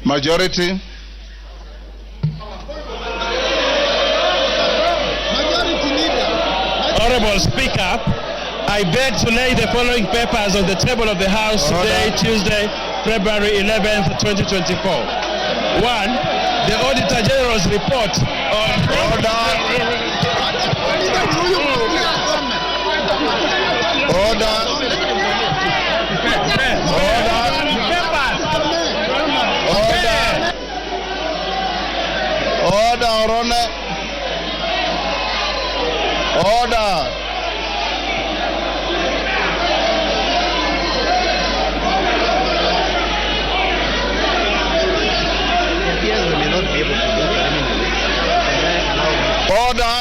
Majority. Honorable Speaker, I beg to lay the following papers on the table of the House today, Tuesday, February 11th, 2024. 1. The Auditor General's report on... Order.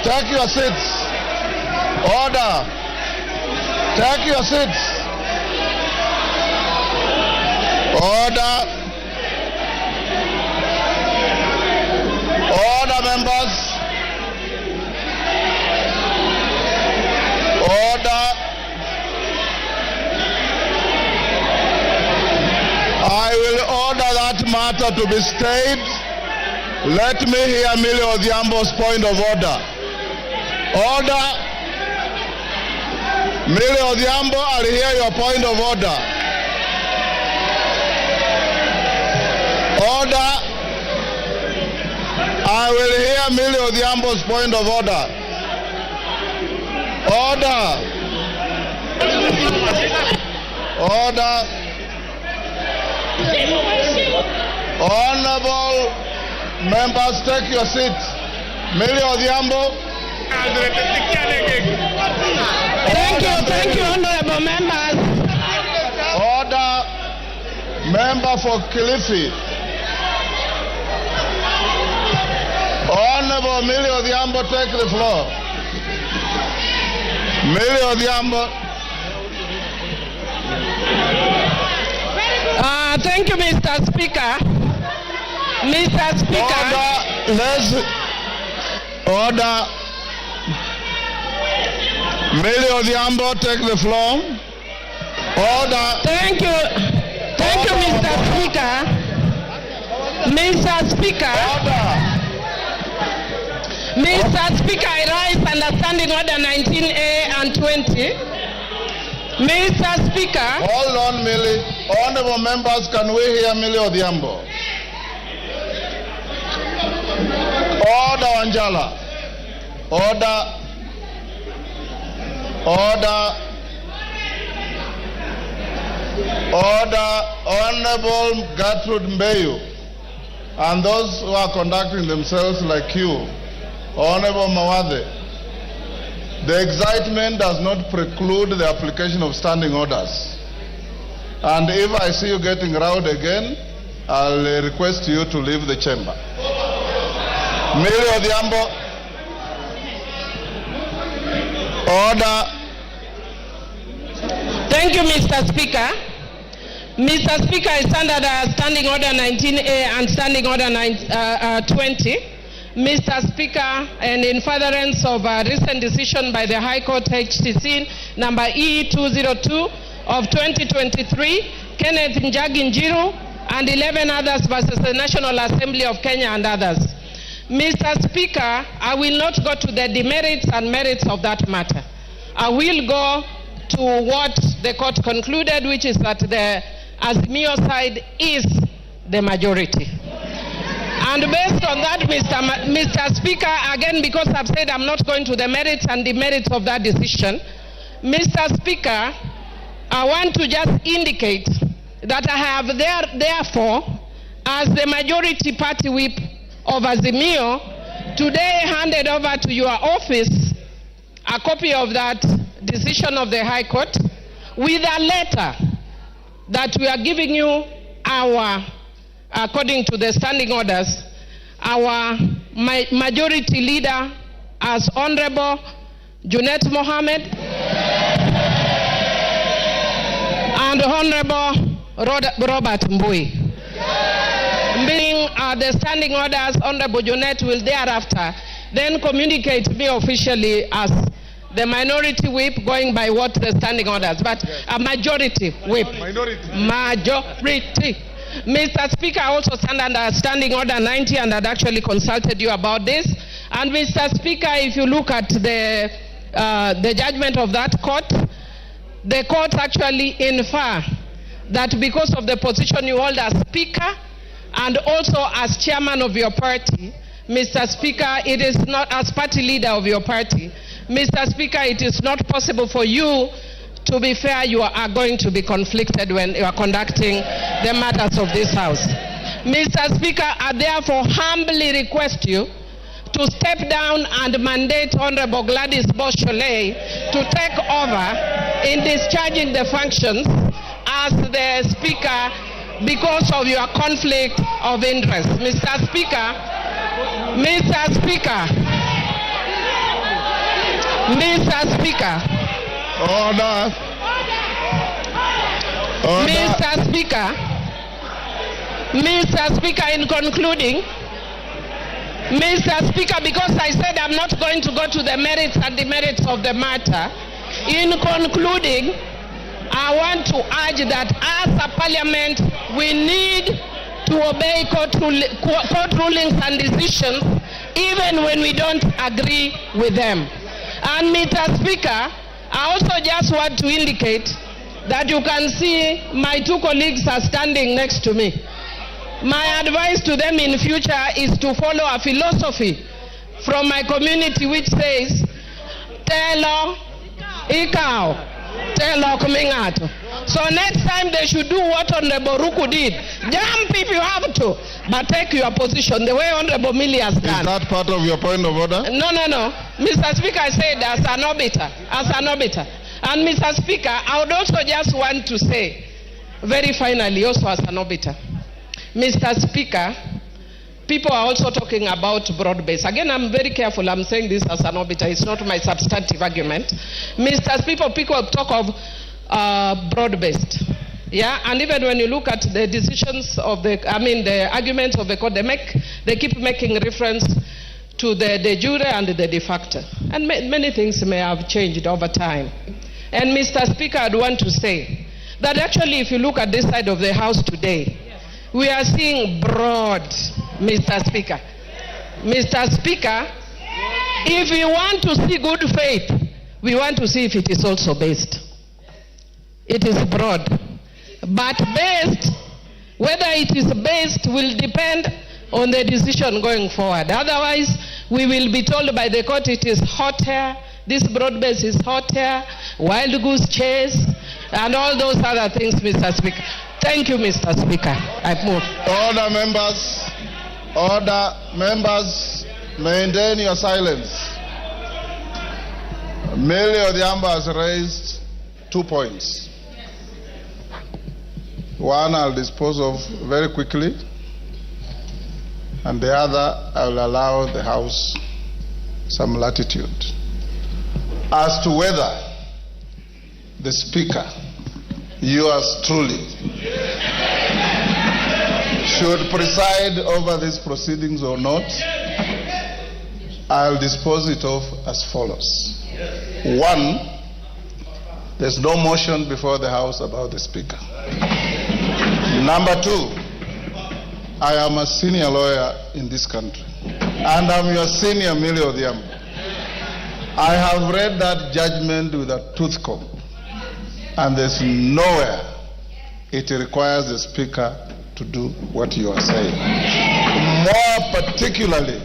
Take your seats. Order. Take your seats. Order. Order, members. Order. I will order that matter to be stayed. Let me hear Millie Odhiambo's point of order. Order. Millie Odhiambo, I'll hear your point of order. Order. I will hear Millie Odhiambo's point of order. Order. Order. Honorable members, take your seats. Millie Odhiambo. Thank you, honorable members. Order. Member for Kilifi. Honorable Millie Odhiambo, take the floor. Millie Odhiambo. Thank you, Mr. Speaker. Mr. Speaker. Order. Millie Odhiambo, take the floor. Order. Thank you, Mr. Speaker. Mr. Speaker. Order. Mr. Speaker, I rise under Standing Order 19A and 20. Mr. Speaker. Hold on, Millie. Honorable members, can we hear Millie Odhiambo? Order, Anjala. Order. Order. Order. Honorable Gertrude Mbeyu and those who are conducting themselves like you. Honorable Mawade, the excitement does not preclude the application of standing orders. And if I see you getting rowdy again, I'll request you to leave the chamber. Millie Odhiambo. Order. Thank you, Mr. Speaker. Mr. Speaker, I stand under Standing Order 19A and Standing Order 20. Mr. Speaker, and in furtherance of a recent decision by the High Court HTC number E202 of 2023, Kenneth Njagi Njiru and 11 others versus the National Assembly of Kenya and others. Mr. Speaker, I will not go to the demerits and merits of that matter. I will go to what the court concluded, which is that the Azimio side is the majority. And based on that, Mr. Speaker, again, because I've said I'm not going to the merits and demerits of that decision, Mr. Speaker, I want to just indicate that I have therefore, as the majority party whip of Azimio, today handed over to your office a copy of that decision of the High Court with a letter that we are giving you our, according to the standing orders, our majority leader as Honorable Junet Mohammed and Honorable Robert Mbui. Being the standing orders, Honorable Junet will thereafter then communicate me officially as the minority whip, going by what the standing orders, but a majority whip. Majority. Mr. Speaker, I also stand under Standing Order 90 and had actually consulted you about this. And Mr. Speaker, if you look at the judgment of that court, the court actually infer that because of the position you hold as Speaker and also as Chairman of your party, Mr. Speaker, it is not, as party leader of your party, Mr. Speaker, it is not possible for you to be fair. You are going to be conflicted when you are conducting the matters of this House. Mr. Speaker, I therefore humbly request you to step down and mandate Honorable Gladys Bosch-Sholei to take over in discharging the functions as the Speaker because of your conflict of interest. Mr. Speaker, Mr. Speaker, Mr. Speaker, Order. Order. Mr. Speaker, Mr. Speaker, in concluding, Mr. Speaker, because I said I'm not going to go to the merits and demerits of the matter, in concluding, I want to urge that as a parliament, we need to obey court rulings and decisions, even when we don't agree with them. And Mr. Speaker, I also just want to indicate that you can see my two colleagues are standing next to me. My advice to them in future is to follow a philosophy from my community which says, Telo Ikao, Telo Kumingato. So next time they should do what Honorable Ruku did. Jump if you have to, but take your position the way Honorable Millie has done. Is that part of your point of order? No. Mr. Speaker, I said as an orbiter. And Mr. Speaker, I would also just want to say, very finally, also as an orbiter, Mr. Speaker, people are also talking about broad-based. Again, I'm very careful. I'm saying this as an orbiter. It's not my substantive argument. Mr. Speaker, people talk of broad-based. Yeah, and even when you look at the decisions of the arguments of the court, they keep making reference to the de jure and the de facto. And many things may have changed over time. And Mr. Speaker, I'd want to say that actually if you look at this side of the House today, we are seeing broad, Mr. Speaker. Mr. Speaker, if we want to see good faith, we want to see if it is also based. It is broad. But based, whether it is based will depend on the decision going forward. Otherwise, we will be told by the court it is hot air, this broad base is hot air, wild goose chase, and all those other things, Mr. Speaker. Thank you, Mr. Speaker. I move. Order, members. Order, members. Maintain your silence. Millie Odhiambo has raised 2 points. One I'll dispose of very quickly, and the other I will allow the House some latitude. As to whether the Speaker, yours truly, should preside over these proceedings or not, I'll dispose it of as follows. One, there's no motion before the House about the Speaker. Number two, I am a senior lawyer in this country, and I'm your senior Millie Odhiambo. I have read that judgment with a tooth comb, and there's nowhere it requires the Speaker to do what you are saying. More particularly,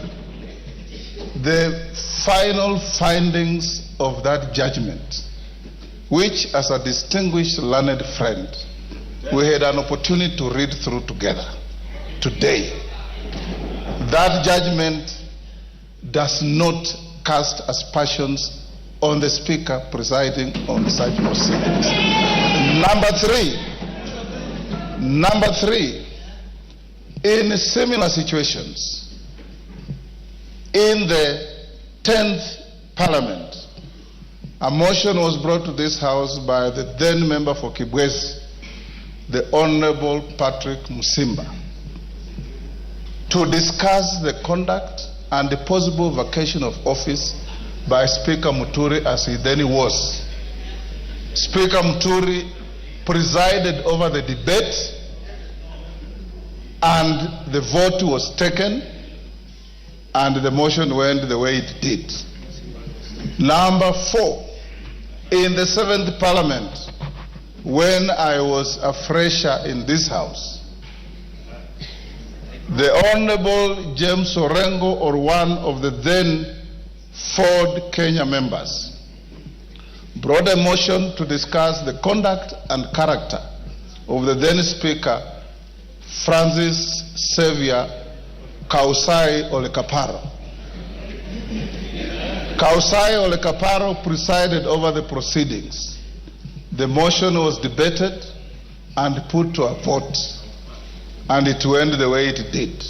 the final findings of that judgment, which as a distinguished learned friend, we had an opportunity to read through together today. That judgment does not cast aspersions on the Speaker presiding on such proceedings. Number three, in similar situations, in the 10th Parliament, a motion was brought to this House by the then member for Kibwezi, the Honorable Patrick Musimba, to discuss the conduct and the possible vacation of office by Speaker Muturi as he then was. Speaker Muturi presided over the debate and the vote was taken, and the motion went the way it did. Number 4, in the 7th Parliament, when I was a fresher in this house, the Honorable James Orengo, or one of the then Ford Kenya members, brought a motion to discuss the conduct and character of the then Speaker, Francis Xavier Kausai Ole Kaparo. Kausai Ole Kaparo presided over the proceedings. The motion was debated and put to a vote, and it went the way it did.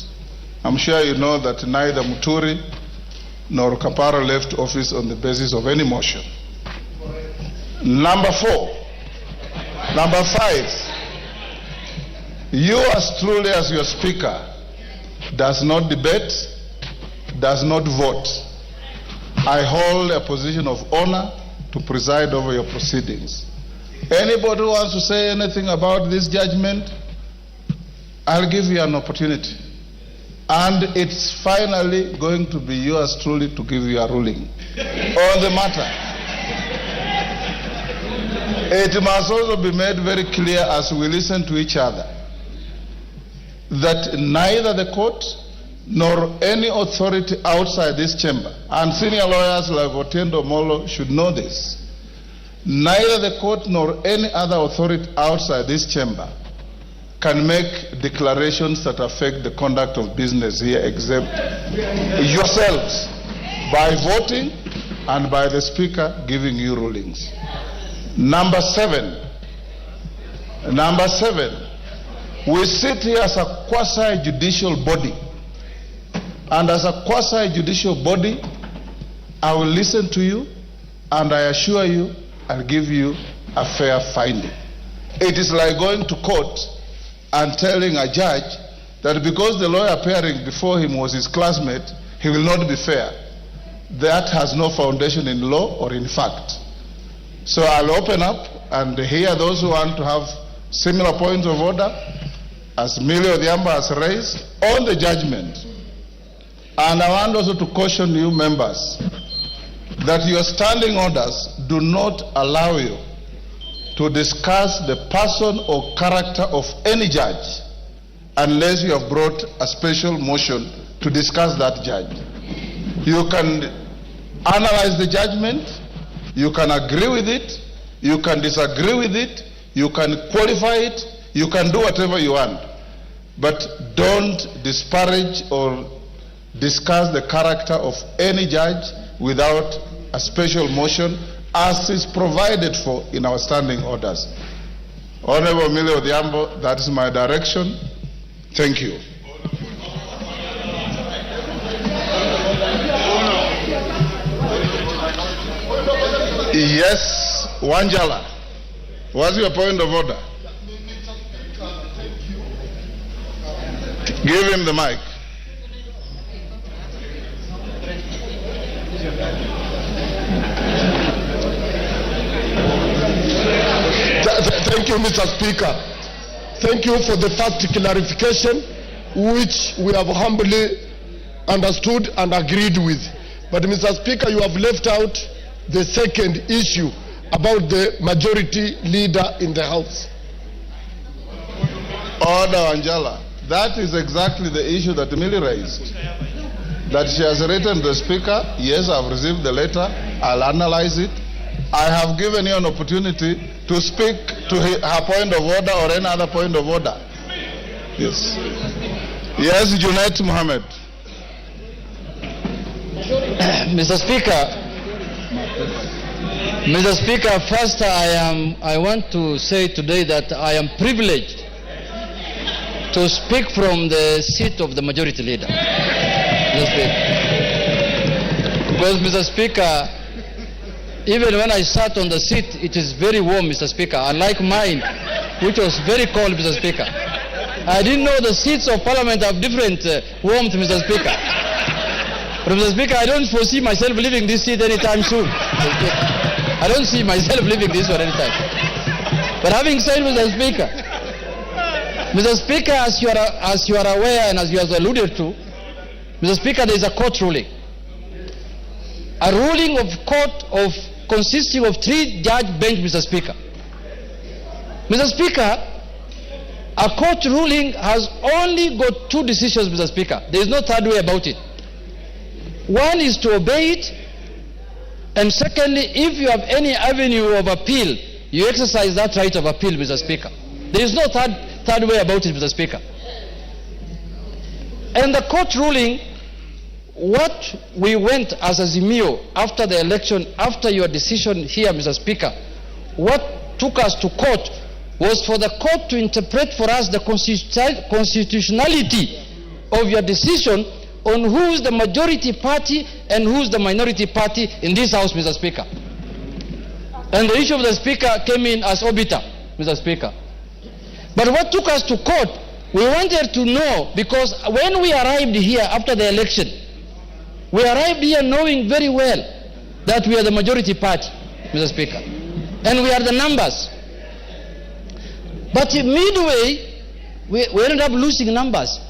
I'm sure you know that neither Muturi nor Kaparo left office on the basis of any motion. Number 4. Number 5. You as truly as your Speaker does not debate, does not vote. I hold a position of honor to preside over your proceedings. Anybody who wants to say anything about this judgment, I'll give you an opportunity. And it's finally going to be yours truly to give you a ruling on the matter. It must also be made very clear as we listen to each other that neither the court nor any authority outside this chamber, and senior lawyers like Otiendo Molo should know this, neither the court nor any other authority outside this chamber can make declarations that affect the conduct of business here except yourselves by voting and by the Speaker giving you rulings. Number 7, we sit here as a quasi-judicial body, and as a quasi-judicial body, I will listen to you, and I assure you, I'll give you a fair finding. It is like going to court and telling a judge that because the lawyer appearing before him was his classmate, he will not be fair. That has no foundation in law or in fact. So I'll open up and hear those who want to have similar points of order, as Millie Odhiambo has raised, on the judgment. And I want also to caution you members that your standing orders do not allow you to discuss the person or character of any judge unless you have brought a special motion to discuss that judge. You can analyze the judgment, you can agree with it, you can disagree with it, you can qualify it, you can do whatever you want. But don't disparage or discuss the character of any judge without a special motion as is provided for in our standing orders. Honorable Millie Odhiambo, that is my direction. Thank you. Yes, Wanjala. What's your point of order? Give him the mic. Thank you, Mr. Speaker. Thank you for the first clarification, which we have humbly understood and agreed with. But, Mr. Speaker, you have left out the second issue about the majority leader in the House. Order, Angela. That is exactly the issue that Millie raised. That she has written to the Speaker. Yes, I've received the letter. I'll analyze it. I have given you an opportunity to speak to her point of order or any other point of order. Yes. Yes, Junaid Mohammed. Mr. Speaker, first I want to say today that I am privileged to speak from the seat of the majority leader. Because, Mr. Speaker, even when I sat on the seat, it is very warm, Mr. Speaker, unlike mine, which was very cold, Mr. Speaker. I didn't know the seats of Parliament have different warmth, Mr. Speaker. But, Mr. Speaker, I don't foresee myself leaving this seat anytime soon. I don't see myself leaving this one anytime. But having said, Mr. Speaker, Mr. Speaker, as you are aware and as you have alluded to, Mr. Speaker, there is a court ruling. A ruling of court consisting of 3-judge bench, Mr. Speaker. Mr. Speaker, a court ruling has only got 2 decisions, Mr. Speaker. There is no third way about it. One is to obey it, and secondly, if you have any avenue of appeal, you exercise that right of appeal, Mr. Speaker. There is no third way about it, Mr. Speaker. And the court ruling, what we went as Azimio after the election, after your decision here, Mr. Speaker, what took us to court was for the court to interpret for us the constitutionality of your decision on who is the majority party and who is the minority party in this House, Mr. Speaker. And the issue of the Speaker came in as obiter, Mr. Speaker. But what took us to court, we wanted to know, because when we arrived here after the election, we arrived here knowing very well that we are the majority party, Mr. Speaker, and we are the numbers. But midway, we ended up losing numbers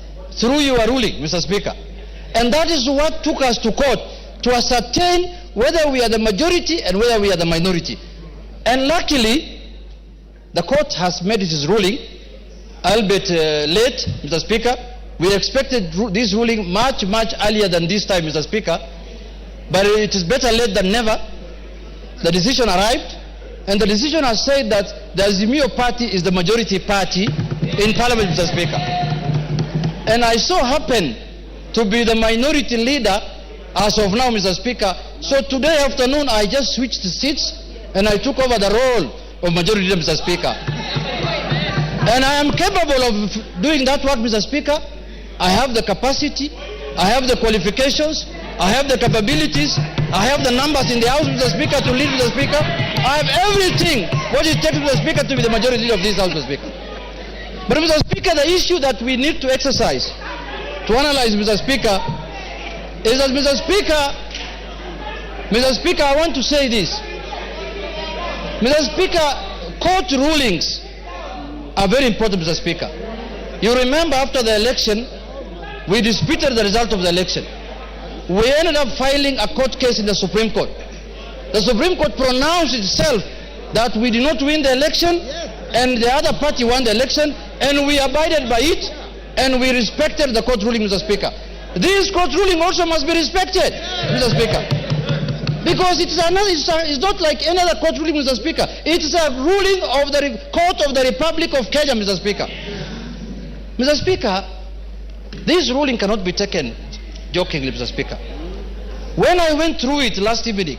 through your ruling, Mr. Speaker. And that is what took us to court, to ascertain whether we are the majority and whether we are the minority. And luckily, the court has made its ruling, albeit late, Mr. Speaker. We expected this ruling much earlier than this time, Mr. Speaker. But it is better late than never. The decision arrived, and the decision has said that the Azimio party is the majority party in Parliament, Mr. Speaker. And I so happen to be the minority leader as of now, Mr. Speaker. So today afternoon, I just switched seats and I took over the role of majority leader, Mr. Speaker. And I am capable of doing that work, Mr. Speaker. I have the capacity, I have the qualifications, I have the capabilities, I have the numbers in the House, Mr. Speaker, to lead, Mr. Speaker. I have everything what it takes, Mr. Speaker, to be the majority leader of this House, Mr. Speaker. But, Mr. Speaker, the issue that we need to exercise, to analyze, Mr. Speaker, is that, Mr. Speaker, I want to say this. Mr. Speaker, court rulings are very important, Mr. Speaker. You remember after the election, we disputed the result of the election. We ended up filing a court case in the Supreme Court. The Supreme Court pronounced itself that we did not win the election and the other party won the election, and we abided by it and we respected the court ruling, Mr. Speaker. This court ruling also must be respected, Mr. Speaker. Because it's not like any other court ruling, Mr. Speaker. It is a ruling of the Court of the Republic of Kenya, Mr. Speaker. Mr. Speaker, this ruling cannot be taken jokingly, Mr. Speaker. When I went through it last evening,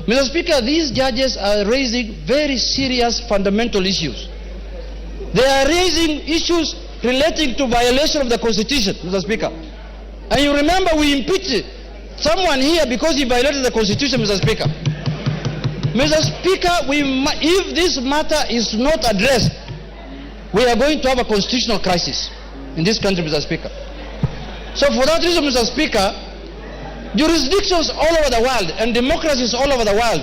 Mr. Speaker, these judges are raising very serious fundamental issues. They are raising issues relating to violation of the Constitution, Mr. Speaker. And you remember we impeached someone here because he violated the Constitution, Mr. Speaker. Mr. Speaker, if this matter is not addressed, we are going to have a constitutional crisis in this country, Mr. Speaker. So for that reason, Mr. Speaker, jurisdictions all over the world and democracies all over the world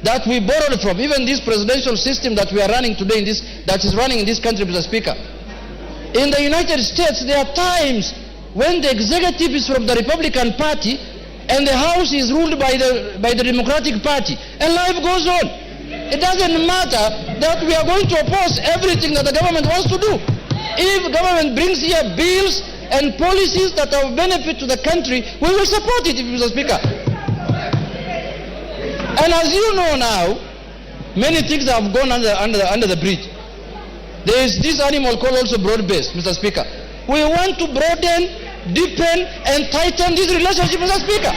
that we borrowed from, even this presidential system that we are running today, that is running in this country, Mr. Speaker. In the United States, there are times when the executive is from the Republican Party and the House is ruled by the Democratic Party, and life goes on. It doesn't matter that we are going to oppose everything that the government wants to do. If government brings here bills and policies that are of benefit to the country, we will support it, Mr. Speaker. And as you know now, many things have gone under the bridge. There is this animal called also broad-based, Mr. Speaker. We want to broaden, deepen, and tighten this relationship, Mr. Speaker.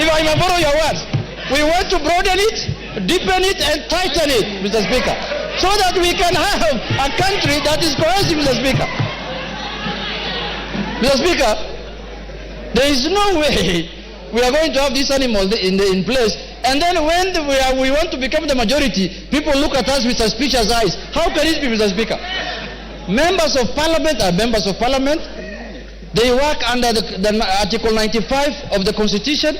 If I may borrow your words, we want to broaden it, deepen it, and tighten it, Mr. Speaker, so that we can have a country that is cohesive, Mr. Speaker. Mr. Speaker, there is no way we are going to have this animal in place, and then when we want to become the majority, people look at us with suspicious eyes. How can it be, Mr. Speaker? Members of Parliament are members of Parliament. They work under the Article 95 of the Constitution,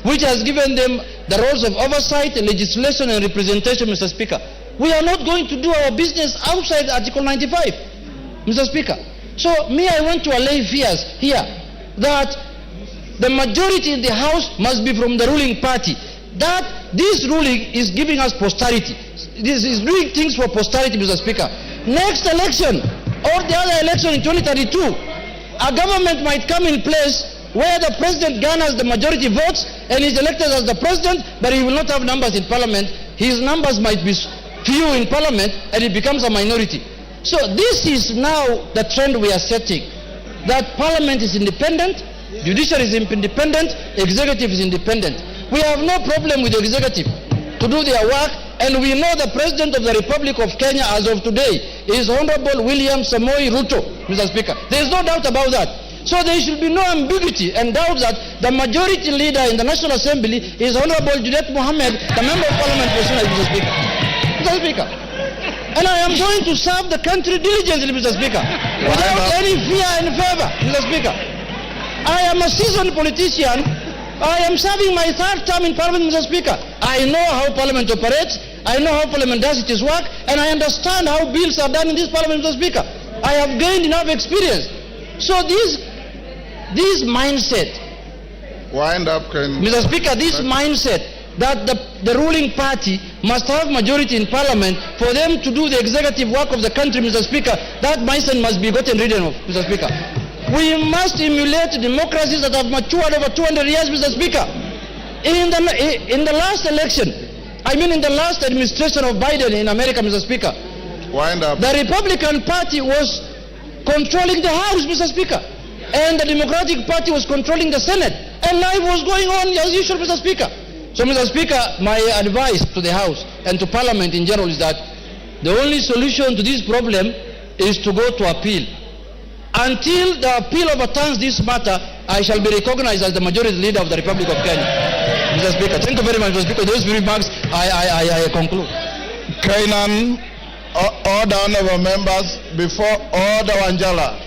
which has given them the roles of oversight, legislation, and representation, Mr. Speaker. we are not going to do our business outside Article 95, Mr. Speaker. So I want to allay fears here that the majority in the House must be from the ruling party. That this ruling is giving us posterity. This is doing things for posterity, Mr. Speaker. Next election or the other election in 2032, a government might come in place where the president garners the majority votes and is elected as the president, but he will not have numbers in parliament. His numbers might be few in parliament and it becomes a minority. So this is now the trend we are setting, that parliament is independent, judiciary is independent, executive is independent. We have no problem with the executive to do their work, and we know the President of the Republic of Kenya as of today is Honorable William Samoei Ruto, Mr. Speaker. There is no doubt about that. So there should be no ambiguity and doubt that the majority leader in the National Assembly is Honorable Juliet Mohammed, the Member of Parliament for Senate, Mr. Speaker. Mr. Speaker. And I am going to serve the country diligently, Mr. Speaker, without any fear and favor, Mr. Speaker. I am a seasoned politician. I am serving my third term in Parliament, Mr. Speaker. I know how Parliament operates. I know how Parliament does its work, and I understand how bills are done in this Parliament, Mr. Speaker. I have gained enough experience. So this mindset, wind up, Mr. Speaker, this mindset that the ruling party must have majority in Parliament for them to do the executive work of the country, Mr. Speaker, that mindset must be gotten rid of, Mr. Speaker. We must emulate democracies that have matured over 200 years, Mr. Speaker. In the last election, in the last administration of Biden in America, Mr. Speaker, wind up. The Republican Party was controlling the House, Mr. Speaker, and the Democratic Party was controlling the Senate, and life was going on as usual, Mr. Speaker. So, Mr. Speaker, my advice to the House and to Parliament in general is that the only solution to this problem is to go to appeal. Until the appeal overturns this matter, I shall be recognized as the majority leader of the Republic of Kenya. Mr. Speaker, thank you very much, Mr. Speaker. Those remarks, I conclude. Kainan, order, honorable members, before Order Wanjala.